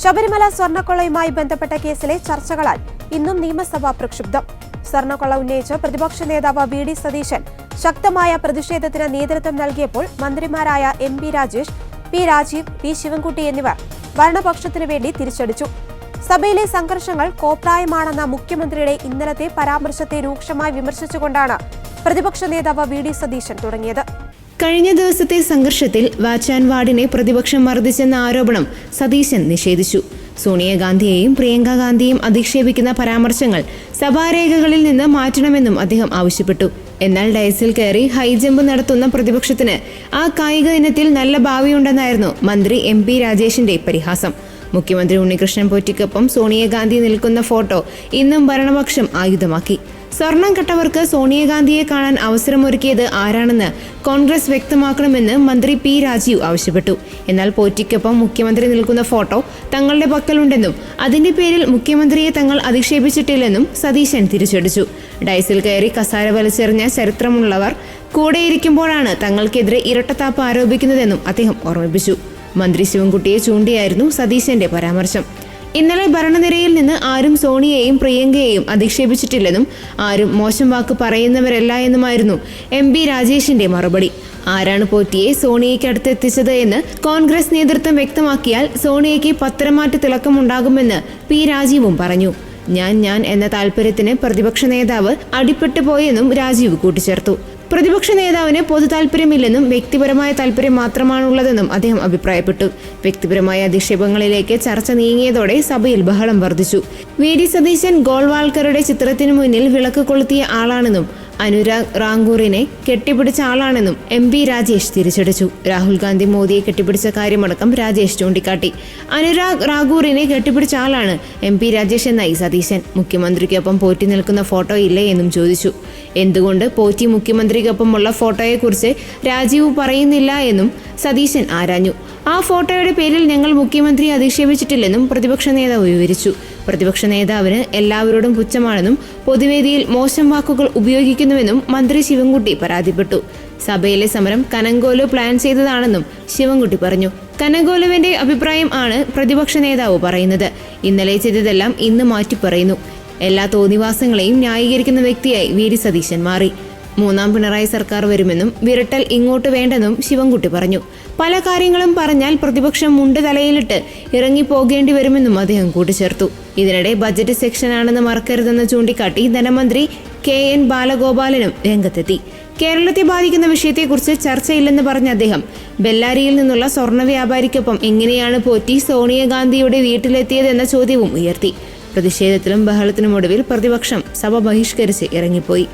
ശബരിമല സ്വർണ്ണക്കൊള്ളയുമായി ബന്ധപ്പെട്ട കേസിലെ ചർച്ചകളാൽ ഇന്നും നിയമസഭ പ്രക്ഷുബ്ധം. സ്വർണ്ണക്കൊള്ള ഉന്നയിച്ച് പ്രതിപക്ഷ നേതാവ് വി.ഡി. സതീശൻ ശക്തമായ പ്രതിഷേധത്തിന് നേതൃത്വം നൽകിയപ്പോൾ മന്ത്രിമാരായ M P. Rajesh, P. Rajeev, P. Sivankutty എന്നിവർ ഭരണപക്ഷത്തിനു വേണ്ടി തിരിച്ചടിച്ചു. സഭയിലെ സംഘർഷങ്ങൾ കോപ്രായമാണെന്ന മുഖ്യമന്ത്രിയുടെ ഇന്നലത്തെ പരാമർശത്തെ രൂക്ഷമായി വിമർശിച്ചുകൊണ്ടാണ് പ്രതിപക്ഷ നേതാവ് വി.ഡി. സതീശൻ തുടങ്ങിയത്. കഴിഞ്ഞ ദിവസത്തെ സംഘർഷത്തിൽ വാച്ച് ആൻഡ് വാർഡിനെ പ്രതിപക്ഷം മർദ്ദിച്ചെന്ന ആരോപണം സതീശൻ നിഷേധിച്ചു. സോണിയാഗാന്ധിയെയും പ്രിയങ്ക ഗാന്ധിയെയും അധിക്ഷേപിക്കുന്ന പരാമർശങ്ങൾ സഭാരേഖകളിൽ നിന്ന് മാറ്റണമെന്നും അദ്ദേഹം ആവശ്യപ്പെട്ടു. എന്നാൽ ഡയസിൽ കയറി ഹൈജമ്പ് നടത്തുന്ന പ്രതിപക്ഷത്തിന് ആ കായിക ഇനത്തിൽ നല്ല ഭാവിയുണ്ടെന്നായിരുന്നു മന്ത്രി എം.പി. രാജേഷിന്റെ പരിഹാസം. മുഖ്യമന്ത്രി ഉണ്ണികൃഷ്ണൻ പോറ്റിക്കൊപ്പം സോണിയാഗാന്ധി നിൽക്കുന്ന ഫോട്ടോ ഇന്നും ഭരണപക്ഷം ആയുധമാക്കി. സ്വർണം കെട്ടവർക്ക് സോണിയാഗാന്ധിയെ കാണാൻ അവസരമൊരുക്കിയത് ആരാണെന്ന് കോൺഗ്രസ് വ്യക്തമാക്കണമെന്ന് മന്ത്രി പി. രാജീവ് ആവശ്യപ്പെട്ടു. എന്നാൽ പോറ്റിക്കൊപ്പം മുഖ്യമന്ത്രി നിൽക്കുന്ന ഫോട്ടോ തങ്ങളുടെ പക്കലുണ്ടെന്നും അതിന്റെ പേരിൽ മുഖ്യമന്ത്രിയെ തങ്ങൾ അധിക്ഷേപിച്ചിട്ടില്ലെന്നും സതീശൻ തിരിച്ചടിച്ചു. ഡയസിൽ കയറി കസാര വലിച്ചെറിഞ്ഞ ചരിത്രമുള്ളവർ കൂടെയിരിക്കുമ്പോഴാണ് തങ്ങൾക്കെതിരെ ഇരട്ടത്താപ്പ് ആരോപിക്കുന്നതെന്നും അദ്ദേഹം ഓർമ്മിപ്പിച്ചു. മന്ത്രി ശിവൻകുട്ടിയെ ചൂണ്ടിയായിരുന്നു സതീശന്റെ പരാമർശം. ഇന്നലെ ഭരണനിരയിൽ നിന്ന് ആരും സോണിയെയും പ്രിയങ്കയെയും അധിക്ഷേപിച്ചിട്ടില്ലെന്നും ആരും മോശം വാക്ക് പറയുന്നവരല്ല എന്നുമായിരുന്നു എം.പി. രാജേഷിന്റെ മറുപടി. ആരാണ് പോറ്റിയെ സോണിയയ്ക്ക് അടുത്തെത്തിച്ചത് എന്ന് കോൺഗ്രസ് നേതൃത്വം വ്യക്തമാക്കിയാൽ സോണിയയ്ക്ക് പത്തരമാറ്റ തിളക്കമുണ്ടാകുമെന്ന് പി. രാജീവും പറഞ്ഞു. ഞാൻ എന്ന താല്പര്യത്തിന് പ്രതിപക്ഷ നേതാവ് അടിപ്പെട്ടു പോയെന്നും രാജീവ് കൂട്ടിച്ചേർത്തു. പ്രതിപക്ഷ നേതാവിന് പൊതു താല്പര്യമില്ലെന്നും വ്യക്തിപരമായ താല്പര്യം മാത്രമാണുള്ളതെന്നും അദ്ദേഹം അഭിപ്രായപ്പെട്ടു. വ്യക്തിപരമായ അധിക്ഷേപങ്ങളിലേക്ക് ചർച്ച നീങ്ങിയതോടെ സഭയിൽ ബഹളം വർദ്ധിച്ചു. വി.ഡി. സതീശൻ ഗോൾവാൾക്കറുടെ ചിത്രത്തിനു മുന്നിൽ വിളക്ക് കൊളുത്തിയ ആളാണെന്നും അനുരാഗ് റാങ്കൂറിനെ കെട്ടിപ്പിടിച്ച ആളാണെന്നും എം.പി. രാജേഷ് തിരിച്ചടിച്ചു. രാഹുൽ ഗാന്ധി മോദിയെ കെട്ടിപ്പിടിച്ച കാര്യമടക്കം രാജേഷ് ചൂണ്ടിക്കാട്ടി. അനുരാഗ് റാങ്കൂറിനെ കെട്ടിപ്പിടിച്ച ആളാണ് എം.പി. രാജേഷ് എന്നായി സതീശൻ. മുഖ്യമന്ത്രിക്കൊപ്പം പോറ്റി നിൽക്കുന്ന ഫോട്ടോ ഇല്ലേ എന്നും ചോദിച്ചു. എന്തുകൊണ്ട് പോറ്റി മുഖ്യമന്ത്രിക്കൊപ്പമുള്ള ഫോട്ടോയെക്കുറിച്ച് രാജീവ് പറയുന്നില്ല എന്നും സതീശൻ ആരാഞ്ഞു. ആ ഫോട്ടോയുടെ പേരിൽ ഞങ്ങൾ മുഖ്യമന്ത്രിയെ അധിക്ഷേപിച്ചിട്ടില്ലെന്നും പ്രതിപക്ഷ നേതാവ് വിവരിച്ചു. പ്രതിപക്ഷ നേതാവിന് എല്ലാവരോടും പുച്ഛമാണെന്നും പൊതുവേദിയിൽ മോശം വാക്കുകൾ ഉപയോഗിക്കുന്നുവെന്നും മന്ത്രി ശിവൻകുട്ടി പരാതിപ്പെട്ടു. സഭയിലെ സമരം കനങ്കോലു പ്ലാൻ ചെയ്തതാണെന്നും ശിവൻകുട്ടി പറഞ്ഞു. കനങ്കോലുവിന്റെ അഭിപ്രായം ആണ് പ്രതിപക്ഷ നേതാവ് പറയുന്നത്. ഇന്നലെ ചെയ്തതെല്ലാം ഇന്ന് മാറ്റി പറയുന്നു. എല്ലാ തോന്നിവാസങ്ങളെയും ന്യായീകരിക്കുന്ന വ്യക്തിയായി വി.ഡി. സതീശൻ മാറി. മൂന്നാം പിണറായി സർക്കാർ വരുമെന്നും വിരട്ടൽ ഇങ്ങോട്ട് വേണ്ടെന്നും ശിവൻകുട്ടി പറഞ്ഞു. പല കാര്യങ്ങളും പറഞ്ഞാൽ പ്രതിപക്ഷം മുണ്ട് തലയിലിട്ട് ഇറങ്ങിപ്പോകേണ്ടി വരുമെന്നും അദ്ദേഹം കൂട്ടിച്ചേർത്തു. ഇതിനിടെ ബജറ്റ് സെക്ഷനാണെന്ന് മറക്കരുതെന്ന് ചൂണ്ടിക്കാട്ടി ധനമന്ത്രി കെ.എൻ. ബാലഗോപാലനും രംഗത്തെത്തി. കേരളത്തെ ബാധിക്കുന്ന വിഷയത്തെക്കുറിച്ച് ചർച്ചയില്ലെന്ന് പറഞ്ഞ അദ്ദേഹം ബെല്ലാരിയിൽ നിന്നുള്ള സ്വർണ്ണ വ്യാപാരിക്കൊപ്പം എങ്ങനെയാണ് പോറ്റി സോണിയാഗാന്ധിയുടെ വീട്ടിലെത്തിയതെന്ന ചോദ്യവും ഉയർത്തി. പ്രതിഷേധത്തിലും ബഹളത്തിനുമൊടുവിൽ പ്രതിപക്ഷം സഭ ബഹിഷ്കരിച്ച് ഇറങ്ങിപ്പോയി.